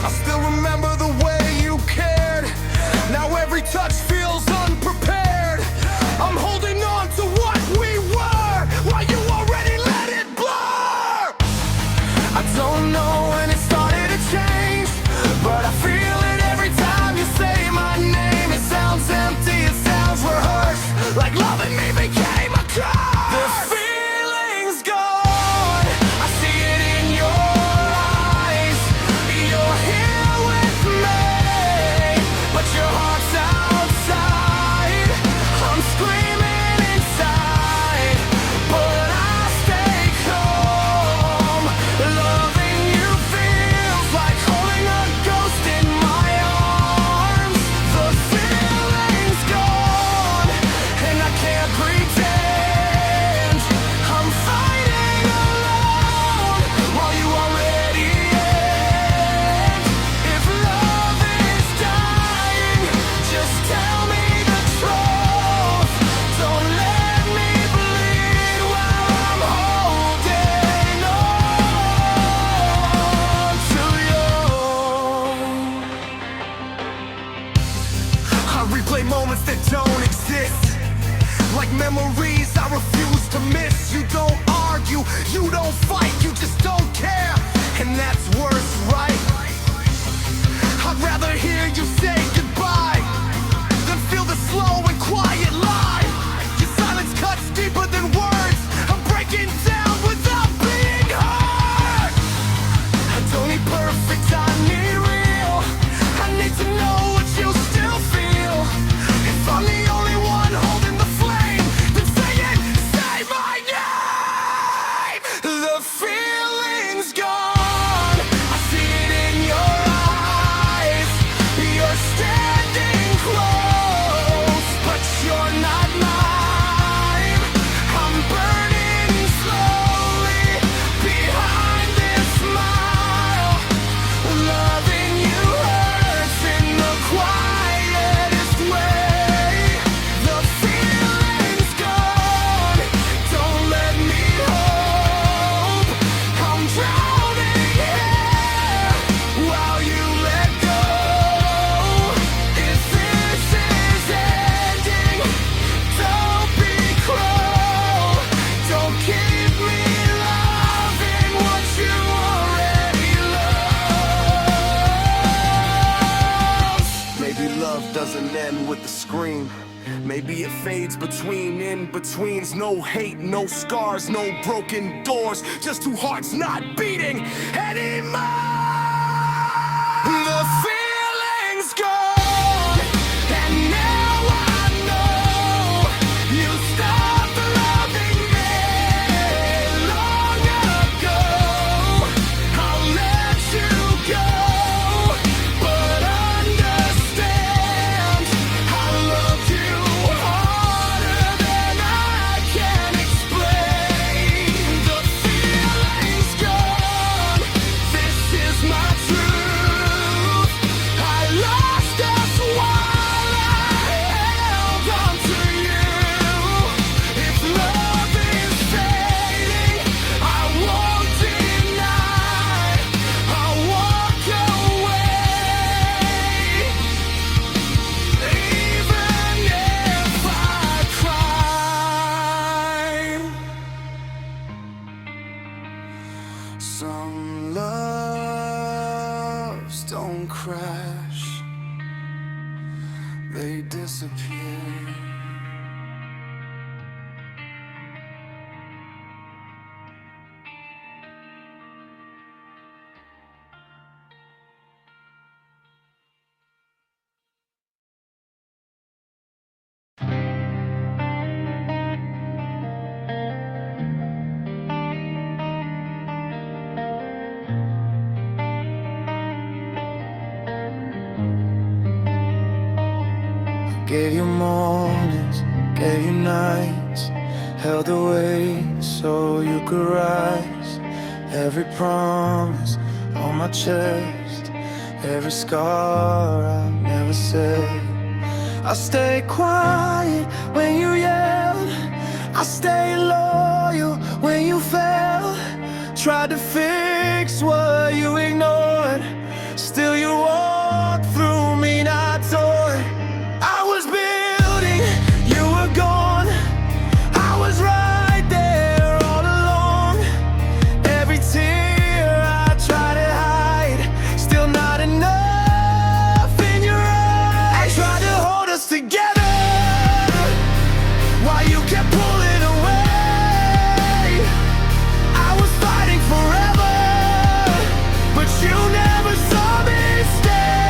I still remember the way you cared. Now every touch feels unprepared. I'm holding on to what we were, while you already let it blur. I don't know when it started to change, but I feel it every time you say my name. It sounds empty, it sounds rehearsed, like loving me became a curse. The feeling's gone, I see it in your eyes. You're here with me, but your heart's outside. I'm screaming inside, but I stay calm. Loving you feels like holding a ghost in my arms. The feeling's gone, and I can't pretend. I'm fighting alone, while you already end. If love is dying, just tell me the truth. Don't let me bleed while I'm holding on to you. I replay moments that don't exist, like memories I refuse to miss. You don't argue, you don't fight, you just don't care, and that's worse, right? I'd rather hear you say goodbye the screen. Maybe it fades between in-betweens. No hate, no scars, no broken doors. Just two hearts not beating anymore. The feeling's gone, and now I know you stopped loving me long ago. I'll let you go, but understand I loved you harder than I can explain. The feeling's gone, this is my truth. I lost us while I held on to you. If love is fading, I won't deny. I'll walk away, even if I cry. Some loves don't crash, they disappear. Gave you mornings, gave you nights, held away so you could rise. Every promise on my chest, every scar I never said. I stay quiet when you yelled, I stay loyal when you fell. Tried to fix what you ignored, still you walked through me not torn. I was building, you were gone. I was right there all along. Every tear I try to hide, still not enough in your eyes. I tried to hold us together while you kept pulling away. I was fighting forever, but you never saw me stay.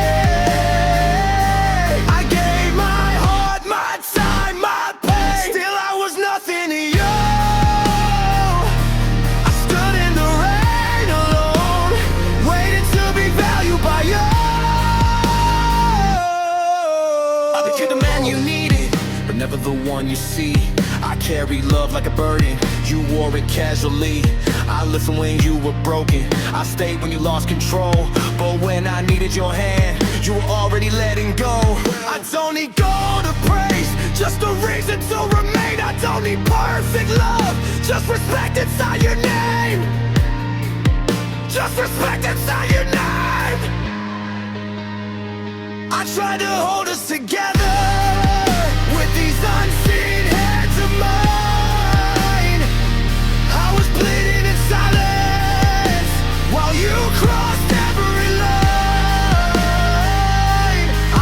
I gave my heart, my time, my pain. Still I was nothing to you. I stood in the rain alone, waiting to be valued by you. You're the man you needed, but never the one you see. I carried love like a burden, you wore it casually. I listened when you were broken, I stayed when you lost control. But when I needed your hand, you were already letting go. I don't need gold or praise, just a reason to remain. I don't need perfect love, just respect inside your name. Just respect inside your name. I tried to hold us together with these unseen hands of mine. I was bleeding in silence while you crossed every line.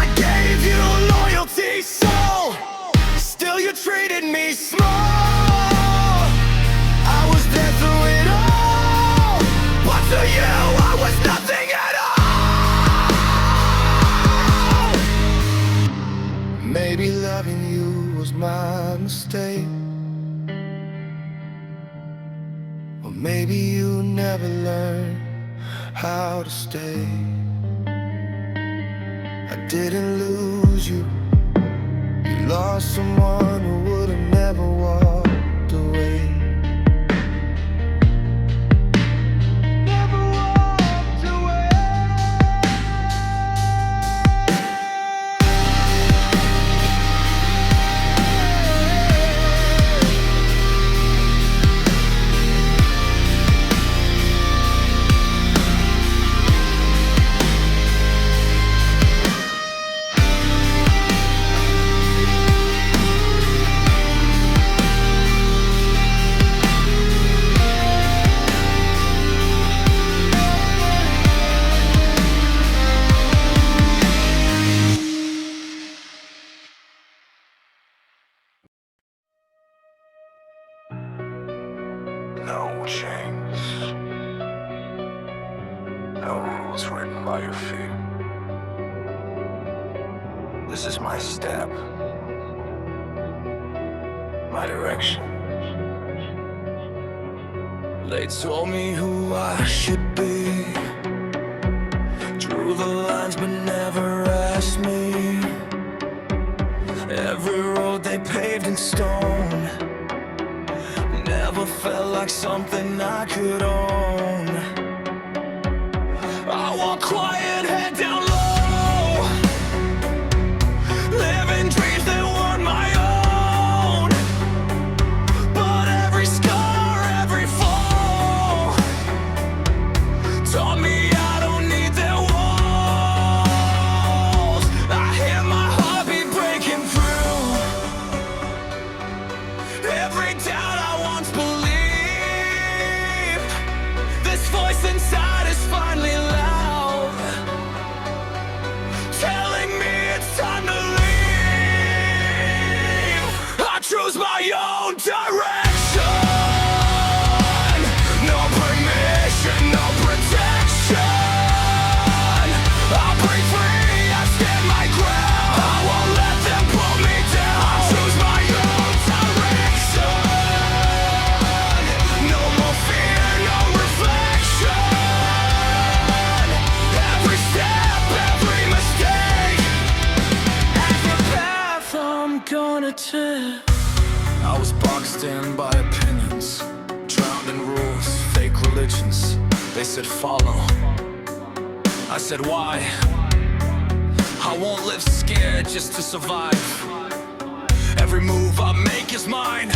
I gave you loyalty, so still you treated me small. I was there through it all, but to you I was nothing at all. Maybe loving you was my mistake, or maybe you never learned how to stay. I didn't lose you, you lost someone who would have never walked away. Never walked away. No chains, no rules written by your feet. This is my step, my direction. They told me who I should be, drew the lines but never asked me. Every road they paved in stone never felt like something I could own. I walk quiet, head down low, living dreams that weren't my own. But every scar, every fall taught me I don't need their walls. I hear my heartbeat breaking through every doubt I once believed. This voice inside is finally loud, telling me it's time to leave. I choose my own direction. No permission, no protection. I break free, I stand my ground. I won't let them pull me down. I choose my own direction. No more fear, no reflection. Every step, every mistake, every path I'm gonna take. I was boxed in by opinions, drowned in rules, fake religions. They said follow, I said why? I won't live scared just to survive. Every move I make is mine,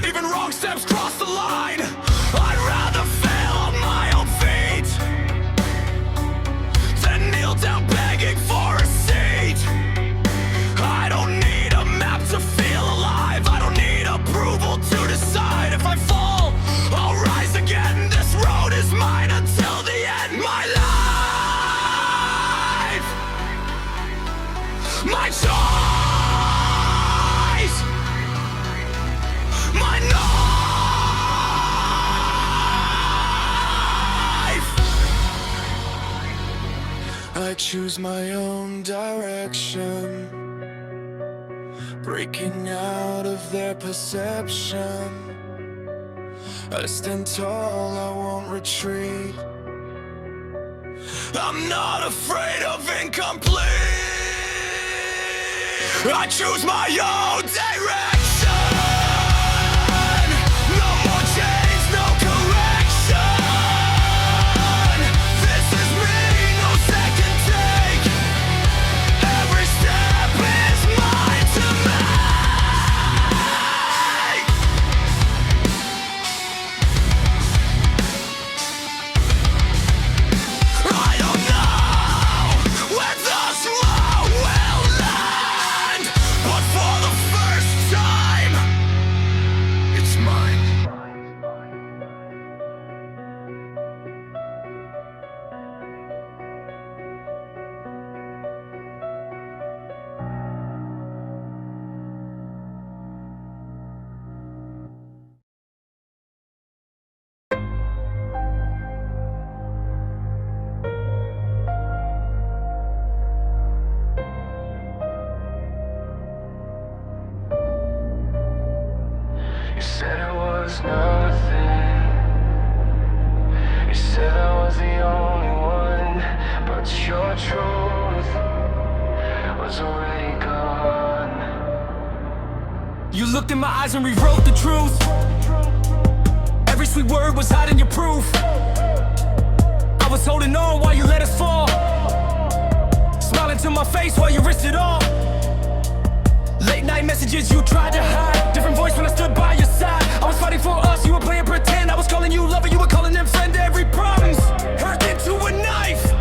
even wrong steps cross the line. I'd rather fail on my own feet than kneel down begging for a seat. I don't need a map to feel alive. I don't need approval to decide. If I fall, I'll rise again. This road is mine until the end. My life, my choice, my life. I choose my own direction, breaking out of their perception. I stand tall, I won't retreat. I'm not afraid of incomplete. I choose my own direction. No more chains, no correction. This is me, no second take. Every step is mine to make. I don't know where this road will land, but for the first time, it's mine. You said it was nothing. You said I was the only one, but your truth was already gone. You looked in my eyes and rewrote the truth. Every sweet word was hiding your proof. I was holding on while you let us fall, smiling to my face while you risked it all. Late night messages you tried to hide, different voice when I stood by your side. I was fighting for us, you were playing pretend. I was calling you lover, you were calling them friend. Every promise hurt into a knife,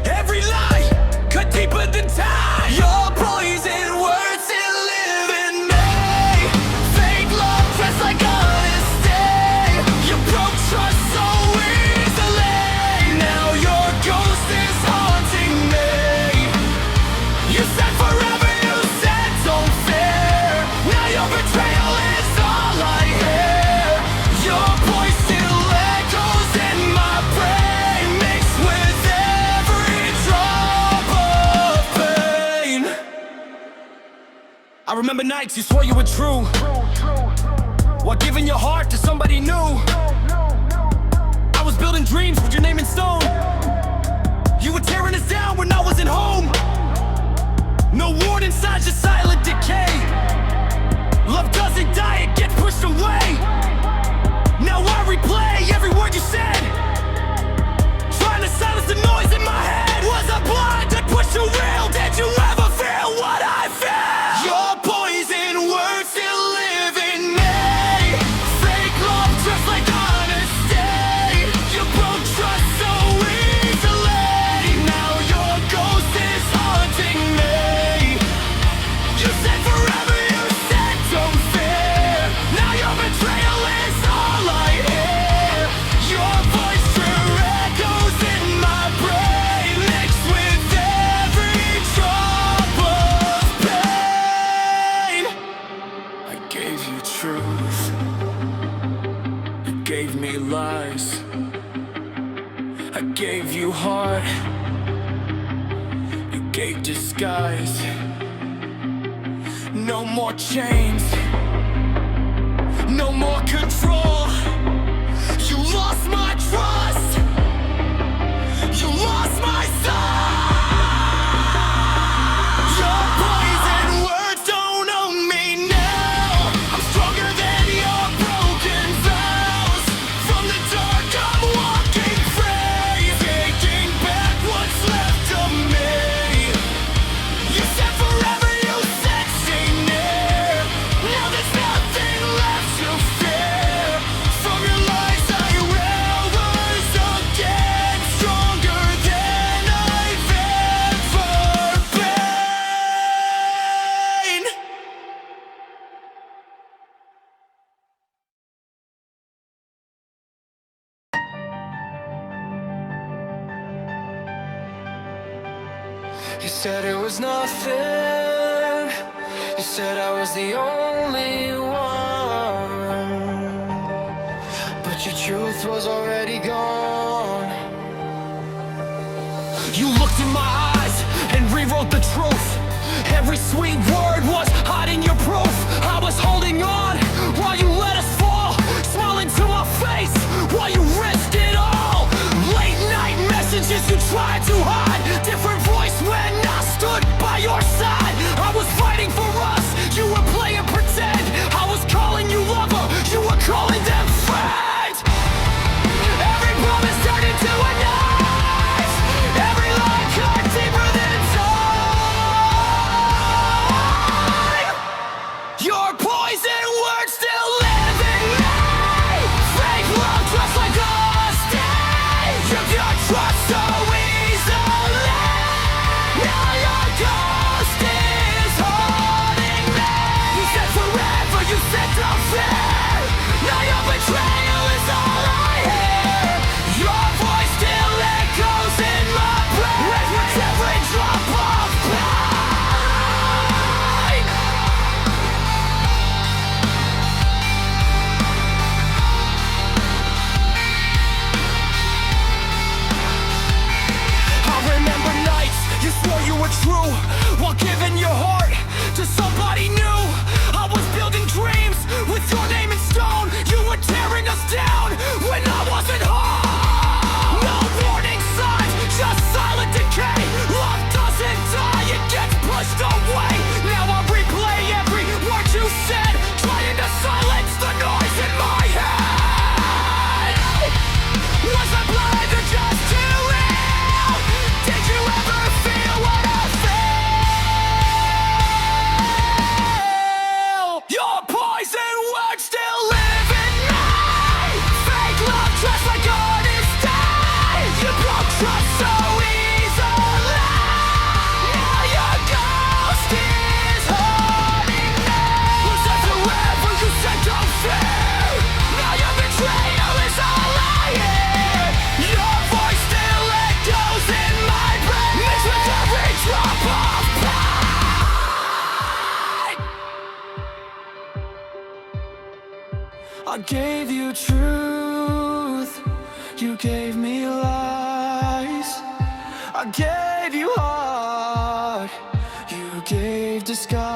every lie cut deeper than time. Your poison words still live in me. Fake love dressed like honesty. You broke trust so easily. Now your ghost is haunting me. You said forever, you said don't fear. Now your betrayal is all I hear. remember nights you swore you were true, while giving your heart to somebody new. I was building dreams with your name in stone. You were tearing us down when I wasn't home. No warning signs, just silent decay. Love doesn't die, it gets pushed away. Now I replay every word you said, trying to silence the noise in my head. Was I blind to push you real? Did you ever feel what I felt? Your poison words still live in me. Fake love just like honesty. You broke trust so easily. Now your ghost is haunting me. You said forever, you said don't fear. Now your betrayal is all I hear. Your voice sure echoes in my brain, mixed with every drop of pain. I gave you truth, you gave me lies. I gave you heart, you gave disguise. No more chains, no more control. You lost my trust, you lost my soul. Your poison words don't own me now. I'm stronger than your broken vows. From the dark I'm walking free, taking back what's left of me. You said forever, you said stay near. Now there's nothing left to fear. From your lies I rose again, stronger than I've ever been. You said it was nothing. You said I was the only one, but your truth was already gone. You looked in my eyes and rewrote the truth. Every sweet word was hiding your proof. I was holding on while you let us fall, smiling to my face while you risked it all. Late night messages you tried to hide, different voice when I stood by your side. I was fighting for us, you were playing pretend. I was calling you lover, you were calling them friend. Every promise turned into a knife, every lie cut deeper than time. Your poison words still live in me. Fake love just like honesty. You got trust so easily. Now your ghost is haunting me. You said forever, you said don't fear. Now your betrayal is all I hear. Your voice still echoes in my brain, with every drop of pain. I remember nights you swore you were true, while giving your heart to somebody new. I was building dreams with your name in stone. You were tearing us down when I wasn't home. No warning signs, just silent decay. Love doesn't die, it gets pushed away. Now I replay every word you said, trying to silence the noise in my head. Was I blind or just too ill? Did you ever feel what I feel? Your poison words still live in me. Fake love just like honesty. You broke trust so easily. Now your ghost is haunting me. You said forever, you said don't fear. Now your betrayal is all I hear. Your voice still echoes in my brain, mixed with every drop of pain. I gave you truth, you gave me lies. I gave you heart, you gave disguise.